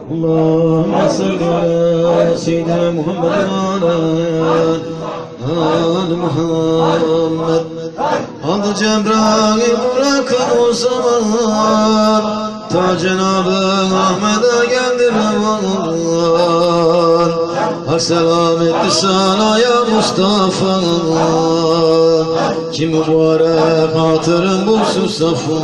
Allahümme salli ala seyyidina Muhammed ve ala Muhammed. Adı Cebrail bırakın o zaman, ta Cenab-ı Ahmet'e geldi revan. Hak selametli sana ya Mustafa, ki mübarek hatırın bulsun safa.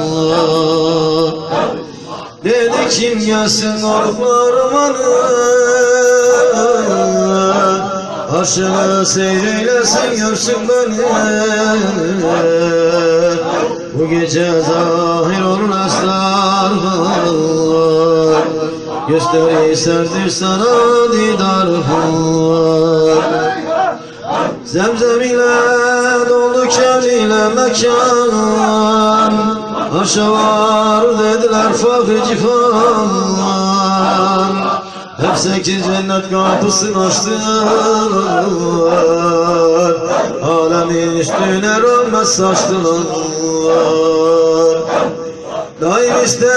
Dedi kim gelsin ormanı, aşağı seyreylesin görsün beni. Bu gece zahir olur esrar var, gösteri serdir sana didar var. Zemzem ile doldu kevniyle mekan, aşağı var dediler fahri cifan. Hep 8 cennet kapısını açtılar, alemin üstüne rahmet saçtılar. Daim ister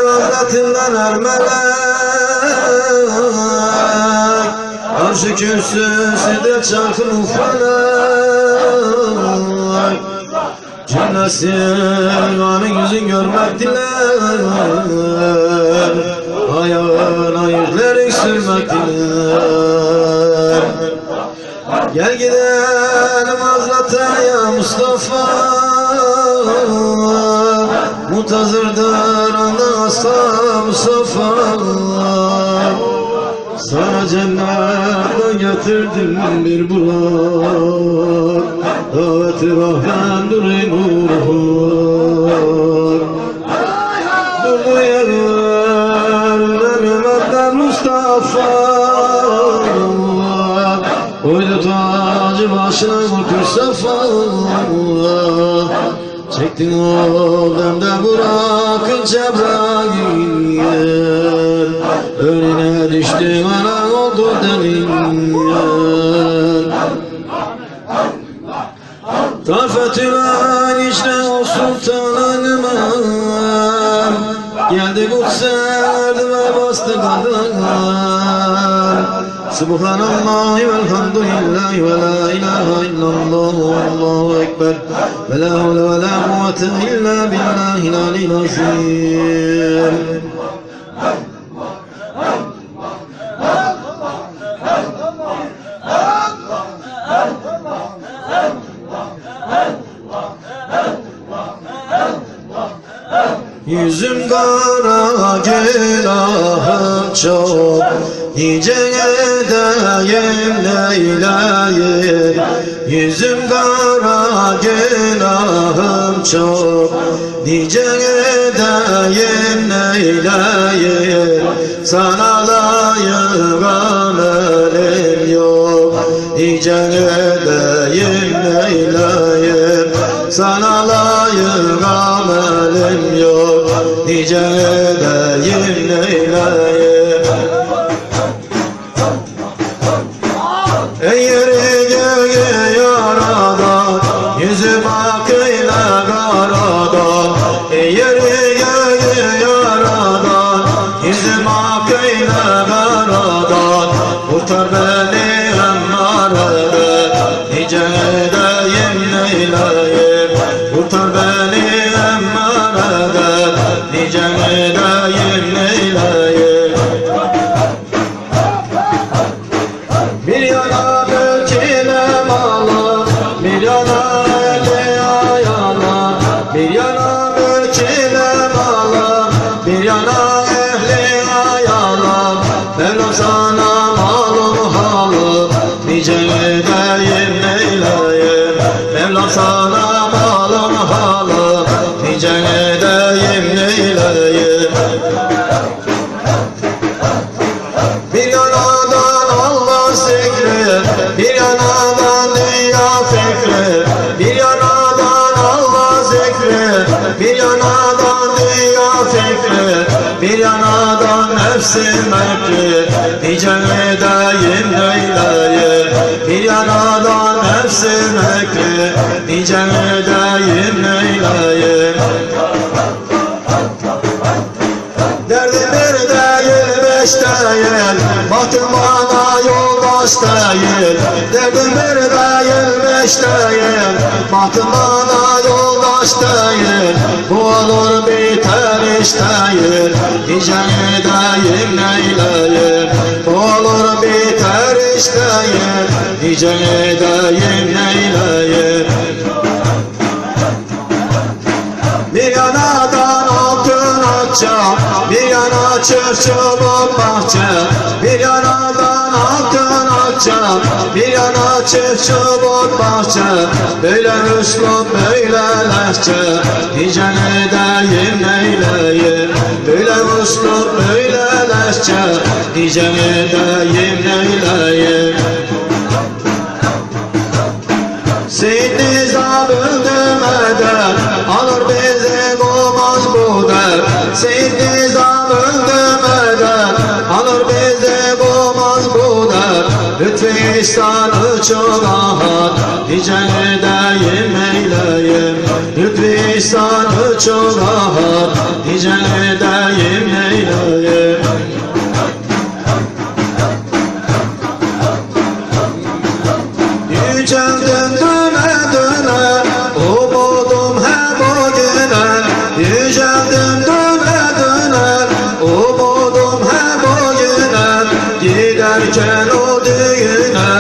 rahmetinden ermelek, arşı kürsüsü de çarkın felek. Cümlesi anın yüzün görmek diler, ayağına yüzlerin sürmek diler. Gel gidelim Hazreti ya Mustafa, muntazırdır anda ashab-ı safa. Sana cennetten getirdim bir bulak, daveti rahmendur ey nurhar. Durdu yerler ümmetten Mustafa, oydu tacı başına mülkür safa. Çektin o demde bırakın Cebrail, önüne düştü bana oldu delil. Tarfetülen işte o sultanıma, geldi kutserdi ve bastı kadar. Subhanallahi velhamdülillahi ve la ilahe illallah ve allahu ekber ve la havle ve la kuvvete illa billahil aliyyil azim. Yüzüm kara günahım çok, nice edeyim Leyla'yı. Yüzüm kara günahım çok, nice edeyim Leyla'yı. Sana layık amelim yok, nice edeyim Leyla'yı. Sana layık amelim yok, nice edeyim Leyla'yı. Ey yeri göğü yaradan, yüzüm akıyla karadan. Ey yeri göğü yaradan, yüzüm akıyla karadan. Kurtar beni emmareden, nice edeyim Leyla'yı. Kurtar beni emmareden, nice edeyim Leyla'yı. Bir yana mülkine malı, bir yana eli ayağına. Bir yana mülkine malı, bir yana ehli ayağına. Mevlam sana malum halı, nice edeyim Leyla'yı. Mevlam sana malum halı, nice edeyim Leyla'yı. Bir yanadan Allah zikri, bir yanadan dünya fikri. Bir yanadan Allah zikri, bir yanadan dünya fikri. Bir yanadan nefsim mekri, nice edeyim Leyla'yı. Bir yanadan nefsim mekri, nice edeyim Leyla'yı. Derdim bir değil eş değil, baktım bana yoldaş değil. Derdim bir değil, beş değil, baktım bana yoldaş değil. Bu olur biter iş değil, nice edeyim neyleyim. Bu olur biter iş değil, nice edeyim neyleyim. Bir yanadan altın atacağım, bir yana çırçılıp bahçe. Bir yanadan altın atacağım, bir yana çırçılıp bahçe. Böyle üslup böyle lehçe, nice edeyim neyleyim. Böyle üslup böyle lehçe, nice edeyim neyleyim. Seyyid Nizam öldürmeden alır bizi bulmaz bu dert. Seyyid Nizam öldürmeden alır bizi bulmaz bu dert. Lütfi ihsanı çok ahad, nice edeyim eyleyim. Lütfi ihsanı çok ahad, nice edeyim eyleyim. Yüceldim döne döne, umudum hep o güne. Yüceldim döne döne, umudum hep o güne. Giderken o düğüne,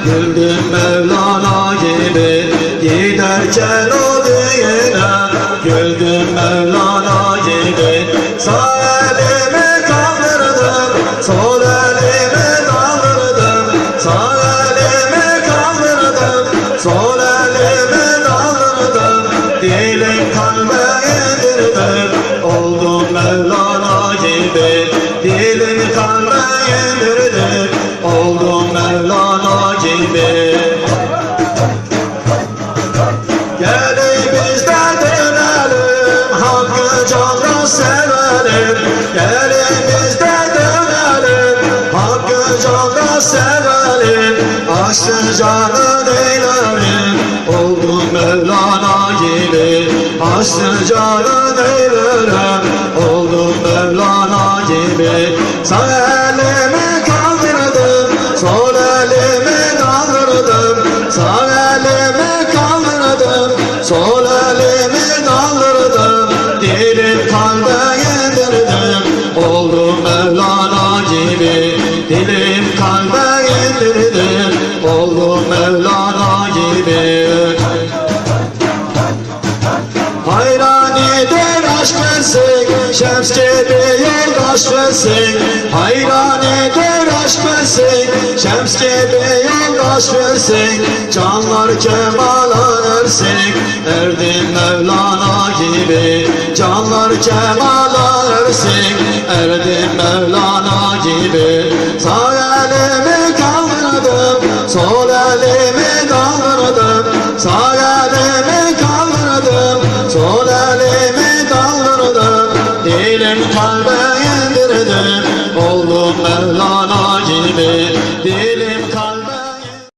güldüm Mevlana gibi. Giderken o düğüne, güldüm Mevlana gibi. Sağ elimi kaldırdım, sol elimi kaldırdım. Sağ elimi kaldırdım, sol elimi kaldırdım. Dilim kalbe indirdim, oldum Mevlana gibi. Dilim kalbe indirdim, oldum Mevlana gibi. Gelin biz de dönelim, hakkı canla sevelim. Gelin biz de dönelim, hakkı canla sevelim. Aşkın canı eylerim, oldum Mevlana gibi. Aşkın canı eylerim, oldum Mevlana gibi. Sağ elimi kaldırdım, sol elimi kaldırdım. Sağ elimi kaldırdım, sol elimi kaldırdım. Dilim kalbe indirdim, oldum Mevlana gibi. Dilim kalbe indirdim, oldum Mevlana gibi. Hayranidir aşk versin, şems gibi yoldaş versin. Hayranidir aşk versin, şems gibi yoldaş versin. Canlar kemala ersin, erdim Mevlana gibi. Canlar kemala ersin, erdim Mevlana gibi. Sağ elimi kaldırdım, sol elimi kaldırdım. Sağ elimi kaldırdım, sol elimi kaldırdım. Dilim kalbe